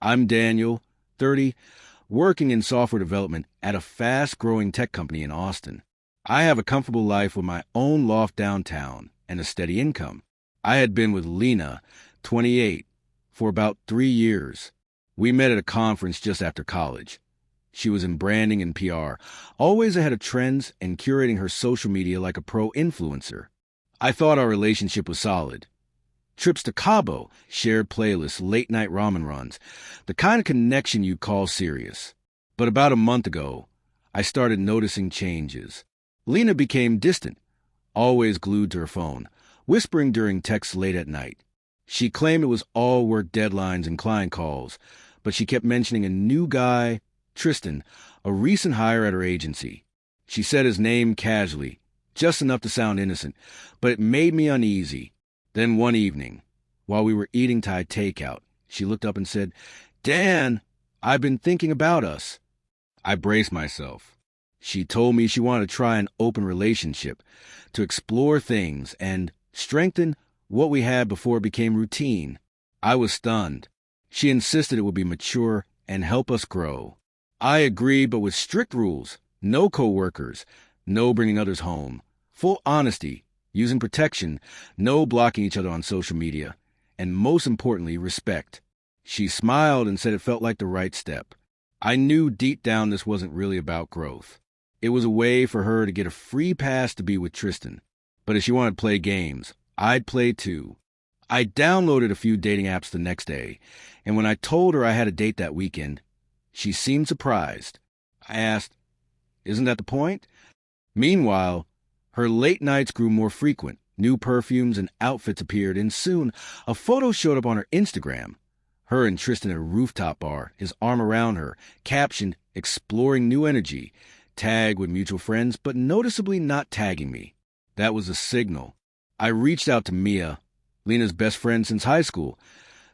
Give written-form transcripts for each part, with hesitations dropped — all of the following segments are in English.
I'm Daniel, 30, working in software development at a fast-growing tech company in Austin. I have a comfortable life with my own loft downtown and a steady income. I had been with Lena, 28, for about 3 years. We met at a conference just after college. She was in branding and PR, always ahead of trends and curating her social media like a pro influencer. I thought our relationship was solid. Trips to Cabo, shared playlists, late-night ramen runs, the kind of connection you'd call serious. But about a month ago, I started noticing changes. Lena became distant, always glued to her phone, whispering during texts late at night. She claimed it was all work deadlines and client calls, but she kept mentioning a new guy, Tristan, a recent hire at her agency. She said his name casually, just enough to sound innocent, but it made me uneasy. Then one evening, while we were eating Thai takeout, she looked up and said, "Dan, I've been thinking about us." I braced myself. She told me she wanted to try an open relationship, to explore things and strengthen what we had before it became routine. I was stunned. She insisted it would be mature and help us grow. I agreed, but with strict rules: no coworkers, no bringing others home, full honesty, using protection, no blocking each other on social media, and most importantly, respect. She smiled and said it felt like the right step. I knew deep down this wasn't really about growth. It was a way for her to get a free pass to be with Tristan. But if she wanted to play games, I'd play too. I downloaded a few dating apps the next day, and when I told her I had a date that weekend, she seemed surprised. I asked, "Isn't that the point?" Meanwhile, her late nights grew more frequent. New perfumes and outfits appeared, and soon a photo showed up on her Instagram. Her and Tristan at a rooftop bar, his arm around her, captioned, "Exploring new energy," tagged with mutual friends, but noticeably not tagging me. That was a signal. I reached out to Mia, Lena's best friend since high school,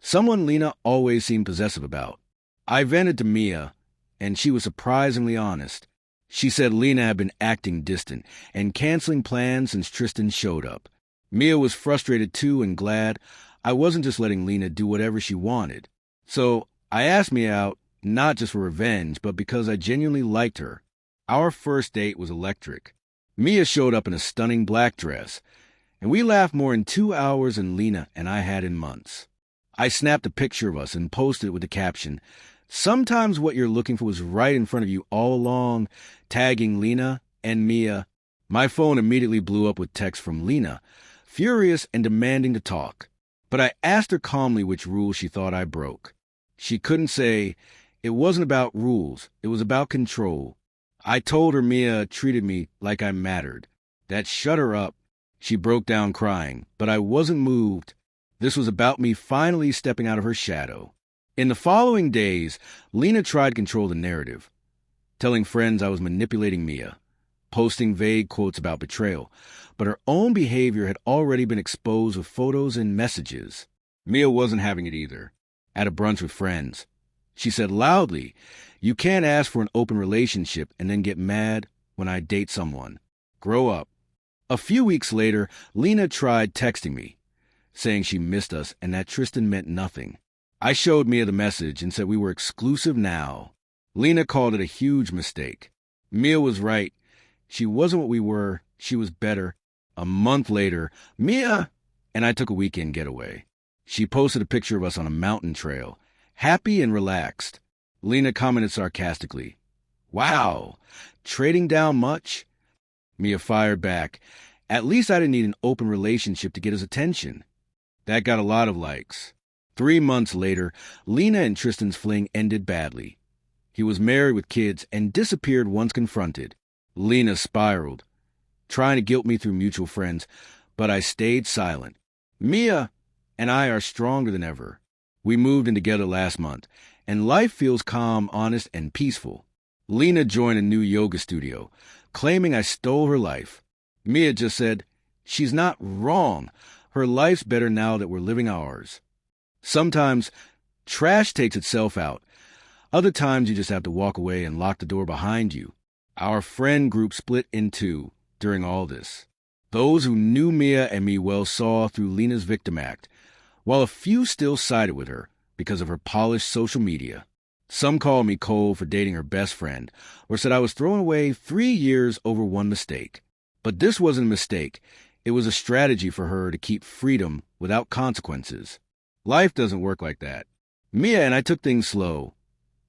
someone Lena always seemed possessive about. I vented to Mia, and she was surprisingly honest. She said Lena had been acting distant and canceling plans since Tristan showed up. Mia was frustrated too and glad I wasn't just letting Lena do whatever she wanted. So I asked Mia out, not just for revenge, but because I genuinely liked her. Our first date was electric. Mia showed up in a stunning black dress, and we laughed more in 2 hours than Lena and I had in months. I snapped a picture of us and posted it with the caption, "Sometimes what you're looking for was right in front of you all along," tagging Lena and Mia. My phone immediately blew up with texts from Lena, furious and demanding to talk. But I asked her calmly which rule she thought I broke. She couldn't say. It wasn't about rules. It was about control. I told her Mia treated me like I mattered. That shut her up. She broke down crying, but I wasn't moved. This was about me finally stepping out of her shadow. In the following days, Lena tried to control the narrative, telling friends I was manipulating Mia, posting vague quotes about betrayal, but her own behavior had already been exposed with photos and messages. Mia wasn't having it either. At a brunch with friends, she said loudly, "You can't ask for an open relationship and then get mad when I date someone. Grow up." A few weeks later, Lena tried texting me, saying she missed us and that Tristan meant nothing. I showed Mia the message and said we were exclusive now. Lena called it a huge mistake. Mia was right. She wasn't what we were. She was better. A month later, Mia and I took a weekend getaway. She posted a picture of us on a mountain trail, happy and relaxed. Lena commented sarcastically, "Wow, trading down much?" Mia fired back, "At least I didn't need an open relationship to get his attention." That got a lot of likes. 3 months later, Lena and Tristan's fling ended badly. He was married with kids and disappeared once confronted. Lena spiraled, trying to guilt me through mutual friends, but I stayed silent. Mia and I are stronger than ever. We moved in together last month, and life feels calm, honest, and peaceful. Lena joined a new yoga studio, claiming I stole her life. Mia just said, "She's not wrong. Her life's better now that we're living ours." Sometimes trash takes itself out. Other times you just have to walk away and lock the door behind you. Our friend group split in two during all this. Those who knew Mia and me well saw through Lena's victim act, while a few still sided with her because of her polished social media. Some called me cold for dating her best friend, or said I was throwing away 3 years over one mistake. But this wasn't a mistake. It was a strategy for her to keep freedom without consequences. Life doesn't work like that. Mia and I took things slow.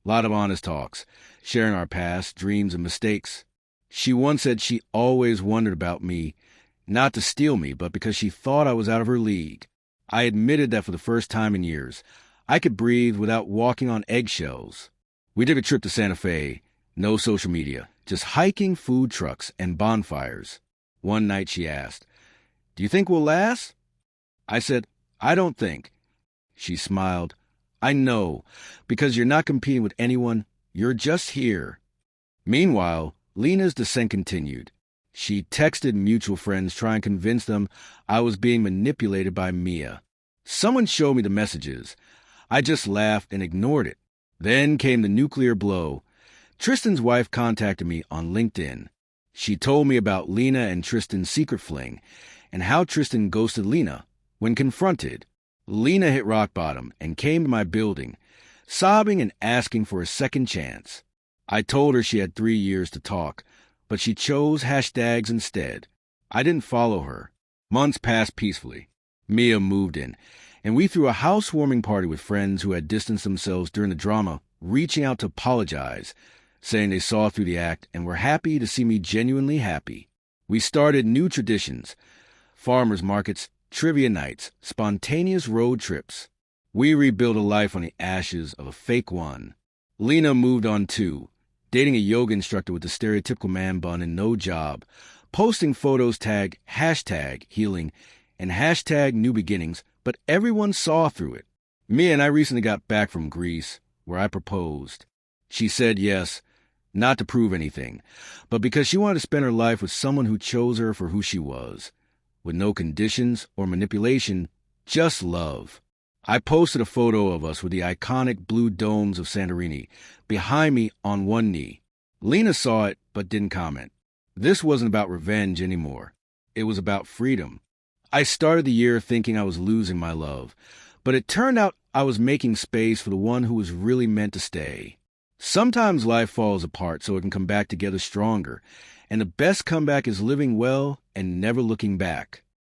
A lot of honest talks, sharing our past, dreams, and mistakes. She once said she always wondered about me, not to steal me, but because she thought I was out of her league. I admitted that for the first time in years, I could breathe without walking on eggshells. We took a trip to Santa Fe. No social media, just hiking, food trucks, and bonfires. One night she asked, "Do you think we'll last?" I said, "I don't think." She smiled. "I know, because you're not competing with anyone. You're just here." Meanwhile, Lena's descent continued. She texted mutual friends trying to convince them I was being manipulated by Mia. Someone showed me the messages. I just laughed and ignored it. Then came the nuclear blow. Tristan's wife contacted me on LinkedIn. She told me about Lena and Tristan's secret fling and how Tristan ghosted Lena when confronted. Lena hit rock bottom and came to my building, sobbing and asking for a second chance. I told her she had 3 years to talk, but she chose hashtags instead. I didn't follow her. Months passed peacefully. Mia moved in, and we threw a housewarming party with friends who had distanced themselves during the drama, reaching out to apologize, saying they saw through the act and were happy to see me genuinely happy. We started new traditions: farmers markets, trivia nights, spontaneous road trips. We rebuilt a life on the ashes of a fake one. Lena moved on too, dating a yoga instructor with a stereotypical man bun and no job, posting photos tagged #healing and #new beginnings, but everyone saw through it. Mia and I recently got back from Greece, where I proposed. She said yes, not to prove anything, but because she wanted to spend her life with someone who chose her for who she was, with no conditions or manipulation, just love. I posted a photo of us with the iconic blue domes of Santorini behind me on one knee. Lena saw it but didn't comment. This wasn't about revenge anymore. It was about freedom. I started the year thinking I was losing my love, but it turned out I was making space for the one who was really meant to stay. Sometimes life falls apart so it can come back together stronger, and the best comeback is living well and never looking back.